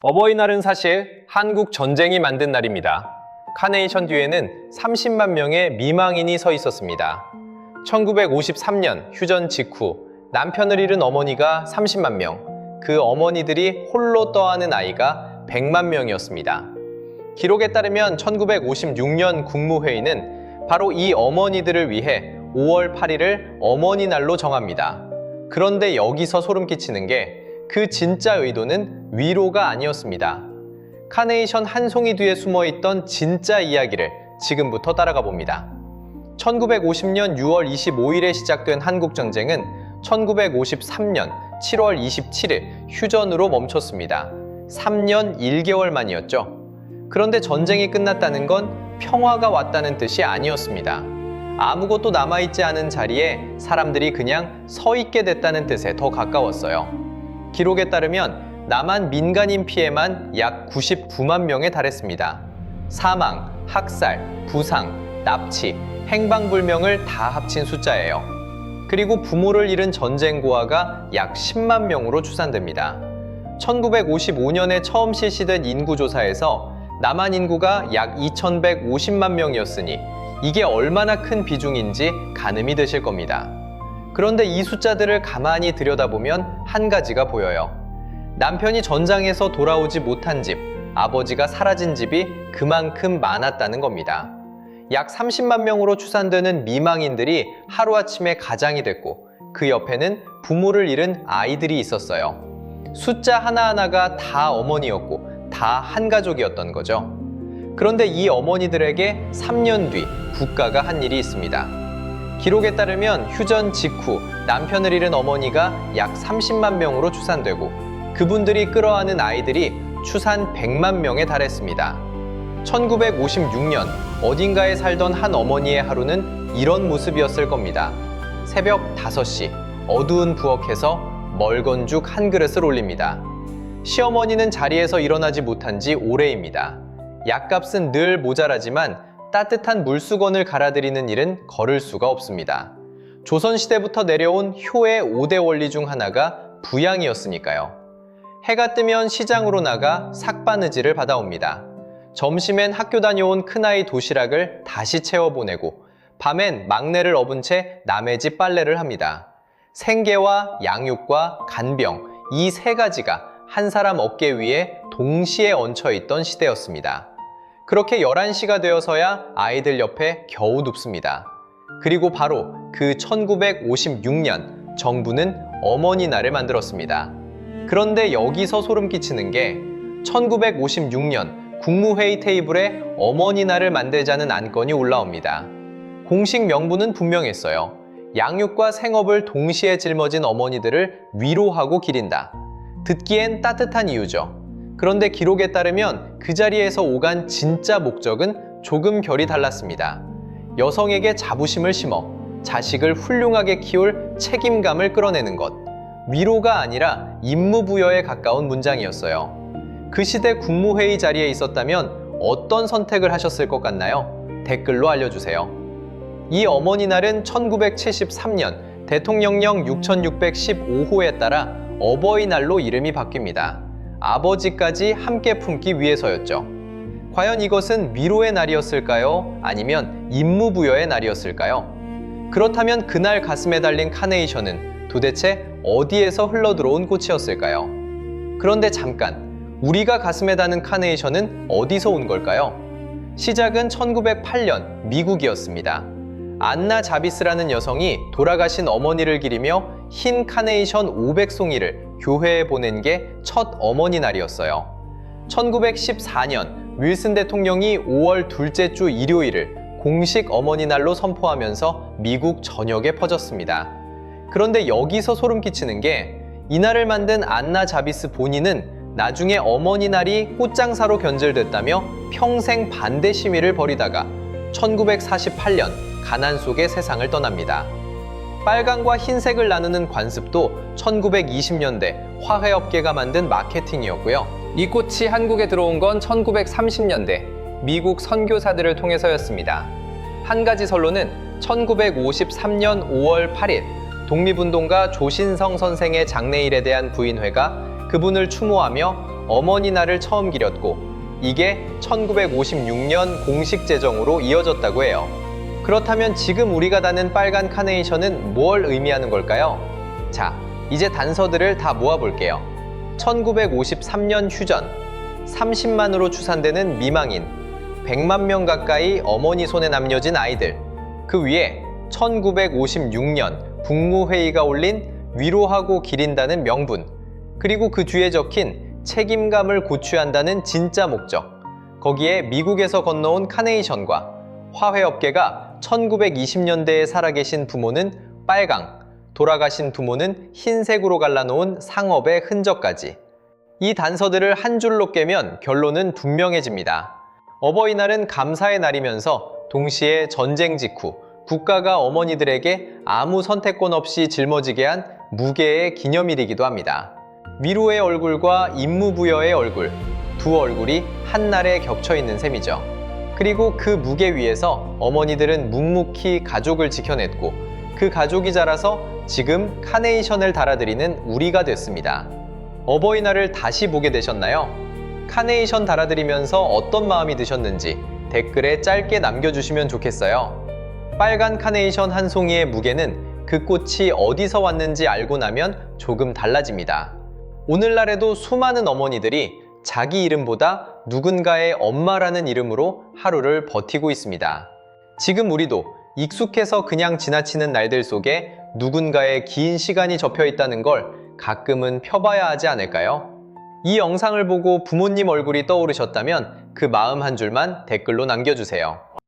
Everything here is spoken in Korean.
어버이날은 사실 한국 전쟁이 만든 날입니다. 카네이션 뒤에는 30만 명의 미망인이 서 있었습니다. 1953년 휴전 직후 남편을 잃은 어머니가 30만 명, 그 어머니들이 홀로 떠안은 아이가 100만 명이었습니다. 기록에 따르면 1956년 국무회의는 바로 이 어머니들을 위해 5월 8일을 어머니 날로 정합니다. 그런데 여기서 소름 끼치는 게 그 진짜 의도는 위로가 아니었습니다. 카네이션 한 송이 뒤에 숨어있던 진짜 이야기를 지금부터 따라가 봅니다. 1950년 6월 25일에 시작된 한국전쟁은 1953년 7월 27일 휴전으로 멈췄습니다. 3년 1개월 만이었죠. 그런데 전쟁이 끝났다는 건 평화가 왔다는 뜻이 아니었습니다. 아무것도 남아있지 않은 자리에 사람들이 그냥 서 있게 됐다는 뜻에 더 가까웠어요. 기록에 따르면 남한 민간인 피해만 약 99만 명에 달했습니다. 사망, 학살, 부상, 납치, 행방불명을 다 합친 숫자예요. 그리고 부모를 잃은 전쟁 고아가 약 10만 명으로 추산됩니다. 1955년에 처음 실시된 인구조사에서 남한 인구가 약 2150만 명이었으니 이게 얼마나 큰 비중인지 가늠이 되실 겁니다. 그런데 이 숫자들을 가만히 들여다보면 한 가지가 보여요. 남편이 전장에서 돌아오지 못한 집, 아버지가 사라진 집이 그만큼 많았다는 겁니다. 약 30만 명으로 추산되는 미망인들이 하루아침에 가장이 됐고 그 옆에는 부모를 잃은 아이들이 있었어요. 숫자 하나하나가 다 어머니였고 다 한 가족이었던 거죠. 그런데 이 어머니들에게 3년 뒤 국가가 한 일이 있습니다. 기록에 따르면 휴전 직후 남편을 잃은 어머니가 약 30만 명으로 추산되고 그분들이 끌어안은 아이들이 추산 100만 명에 달했습니다. 1956년 어딘가에 살던 한 어머니의 하루는 이런 모습이었을 겁니다. 새벽 5시 어두운 부엌에서 멀건죽 한 그릇을 올립니다. 시어머니는 자리에서 일어나지 못한 지 오래입니다. 약값은 늘 모자라지만 따뜻한 물수건을 갈아들이는 일은 거를 수가 없습니다. 조선시대부터 내려온 효의 5대 원리 중 하나가 부양이었으니까요. 해가 뜨면 시장으로 나가 삭바느질을 받아옵니다. 점심엔 학교 다녀온 큰아이 도시락을 다시 채워보내고 밤엔 막내를 업은 채 남의 집 빨래를 합니다. 생계와 양육과 간병, 이 세 가지가 한 사람 어깨 위에 동시에 얹혀있던 시대였습니다. 그렇게 11시가 되어서야 아이들 옆에 겨우 눕습니다. 그리고 바로 그 1956년 정부는 어머니 날을 만들었습니다. 그런데 여기서 소름 끼치는 게 1956년 국무회의 테이블에 어머니 날을 만들자는 안건이 올라옵니다. 공식 명분은 분명했어요. 양육과 생업을 동시에 짊어진 어머니들을 위로하고 기린다. 듣기엔 따뜻한 이유죠. 그런데 기록에 따르면 그 자리에서 오간 진짜 목적은 조금 결이 달랐습니다. 여성에게 자부심을 심어 자식을 훌륭하게 키울 책임감을 끌어내는 것. 위로가 아니라 임무부여에 가까운 문장이었어요. 그 시대 국무회의 자리에 있었다면 어떤 선택을 하셨을 것 같나요? 댓글로 알려주세요. 이 어머니 날은 1973년 대통령령 6615호에 따라 어버이날로 이름이 바뀝니다. 아버지까지 함께 품기 위해서였죠. 과연 이것은 위로의 날이었을까요? 아니면 임무부여의 날이었을까요? 그렇다면 그날 가슴에 달린 카네이션은 도대체 어디에서 흘러들어온 꽃이었을까요? 그런데 잠깐, 우리가 가슴에 다는 카네이션은 어디서 온 걸까요? 시작은 1908년 미국이었습니다. 안나 자비스라는 여성이 돌아가신 어머니를 기리며 흰 카네이션 500송이를 교회에 보낸 게 첫 어머니 날이었어요. 1914년 윌슨 대통령이 5월 둘째 주 일요일을 공식 어머니 날로 선포하면서 미국 전역에 퍼졌습니다. 그런데 여기서 소름 끼치는 게 이날을 만든 안나 자비스 본인은 나중에 어머니 날이 꽃장사로 변질됐다며 평생 반대 시위를 벌이다가 1948년 가난 속에 세상을 떠납니다. 빨강과 흰색을 나누는 관습도 1920년대 화훼업계가 만든 마케팅이었고요. 이 꽃이 한국에 들어온 건 1930년대 미국 선교사들을 통해서였습니다. 한 가지 선로는 1953년 5월 8일 독립운동가 조신성 선생의 장례일에 대한 부인회가 그분을 추모하며 어머니 날을 처음 기렸고 이게 1956년 공식 제정으로 이어졌다고 해요. 그렇다면 지금 우리가 다는 빨간 카네이션은 뭘 의미하는 걸까요? 자, 이제 단서들을 다 모아볼게요. 1953년 휴전, 30만으로 추산되는 미망인, 100만 명 가까이 어머니 손에 남겨진 아이들, 그 위에 1956년 국무회의가 올린 위로하고 기린다는 명분, 그리고 그 뒤에 적힌 책임감을 고취한다는 진짜 목적, 거기에 미국에서 건너온 카네이션과 화훼업계가 1920년대에 살아계신 부모는 빨강, 돌아가신 부모는 흰색으로 갈라놓은 상업의 흔적까지. 이 단서들을 한 줄로 깨면 결론은 분명해집니다. 어버이날은 감사의 날이면서 동시에 전쟁 직후 국가가 어머니들에게 아무 선택권 없이 짊어지게 한 무게의 기념일이기도 합니다. 위로의 얼굴과 임무부여의 얼굴, 두 얼굴이 한날에 겹쳐 있는 셈이죠. 그리고 그 무게 위에서 어머니들은 묵묵히 가족을 지켜냈고 그 가족이 자라서 지금 카네이션을 달아드리는 우리가 됐습니다. 어버이날을 다시 보게 되셨나요? 카네이션 달아드리면서 어떤 마음이 드셨는지 댓글에 짧게 남겨주시면 좋겠어요. 빨간 카네이션 한 송이의 무게는 그 꽃이 어디서 왔는지 알고 나면 조금 달라집니다. 오늘날에도 수많은 어머니들이 자기 이름보다 누군가의 엄마라는 이름으로 하루를 버티고 있습니다. 지금 우리도 익숙해서 그냥 지나치는 날들 속에 누군가의 긴 시간이 접혀 있다는 걸 가끔은 펴봐야 하지 않을까요? 이 영상을 보고 부모님 얼굴이 떠오르셨다면 그 마음 한 줄만 댓글로 남겨주세요.